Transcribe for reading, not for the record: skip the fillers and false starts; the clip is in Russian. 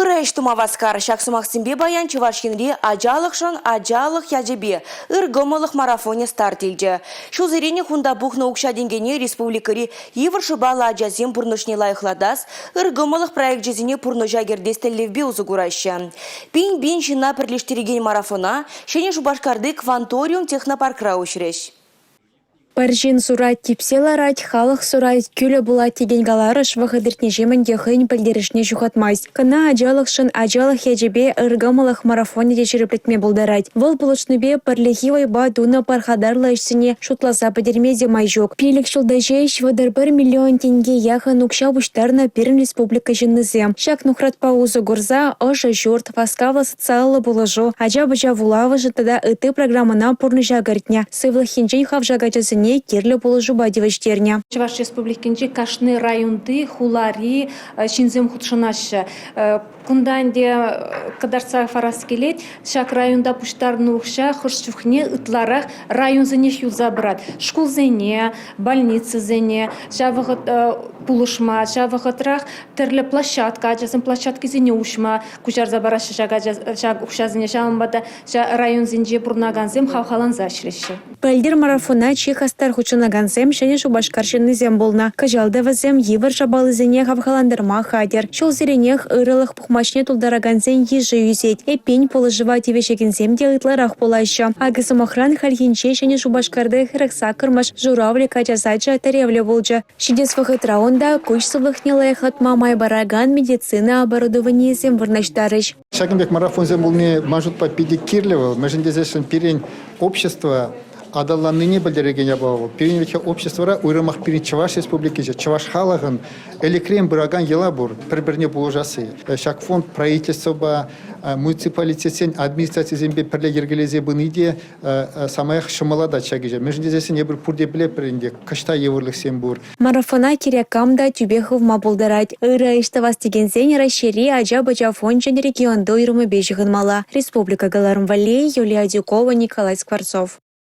Ырайш тумаваскар, шаксумақсынбе баян чувашкинри ажалықшын ажалық яжебе, ыргымылық марафоне старт елді. Шу зырене хунда бухна укша денгене республикари евыршы бала ажазем бұрнышне лайықладас, ыргымылық проект жезіне пұрныжа гердестеллевбе узыгурайшы. Бин жина бірлештереген марафона, шене Шубашкарды кванториум технопаркра үшіреш. Паржин сурать типселарать, халық сурать күлі булат теген галарыш вағыдыртне жемінде хын пілдерішне жүхатмайс. Кына ажалықшын ажалық ежебе ыргамылық марафоне де жүріплетме бұлдарать. Вол бұлышныбе парлехивай ба дуна пархадарлы ішсіне шутласа падермезе май жоқ. Пилік шылдажеш вадар 1 миллион тенге яхын укша бұштарна Пермь республика жыннызем. Шак нухрат паузу гурза, ыжы журт, васкава социалы бұлыжу, ажа-быжа вулавы жытыда ыты программына пурныжа гартня. Сывлахинжей хавжагачасыне керлі бұлыжу бадиваштерня. Чуваш республикинче кашны районды хулари шинзем худшынашы. Кунданде кадарца фарас келет, шак районда пуштарны ухша хыршчухне ытларах район зенех юза брат. Школ зене, больница зене, шавығыт пулышма, шавығытрах тірлі площадка, ажасын площадка зене ушма, кучар забарашы шак ухша зене шамбада район зенже бурнаганзем хавхаланза шреші. Пәлдер марафона чихастар хучынаганзем және Шубашкаршыны зем болна. Кажалдавазем евір жабалы зене хавхаландырма хадер. Шол зеренех ырылық пухмашне тулдараганзен ежі юзет. Эпень полыжыва тевешегензем де ытларах полайшы. Агысым охран хальхинче және Шубашкарды хырықса кырмаш журавле качасайча таревле болжы. Шидес вахыт раунда күш сывлықне лайхатма майбараган медицина оборудование зем вырнаштарыш. Шагенбек марафон зем болне мажут по педикирлево, межендезешен пирень общества адалланы не білдереген ябауы. Перенвече обществора уйрымақ перен Чуваш республики же, Чуваш халагын, элекрем бұраган ела бұр, бір-біріне бұлжасы. Шак фонд правительства, муниципалитетсен, администрациясенбе пірле ергелезе бұныде самаяқ шымалада чагеже. Межіндезесен ебір пұрде біле пірінде, кышта евірлік сен бұр. Марафона керекамда тюбехов мабулдарать. Ыра иштавас тегензен расшири ажа-бача фонд және регионды уйрымы бежігін мала. Республика Галарым Валей, Юлия Дюкова, Николай Скворцов.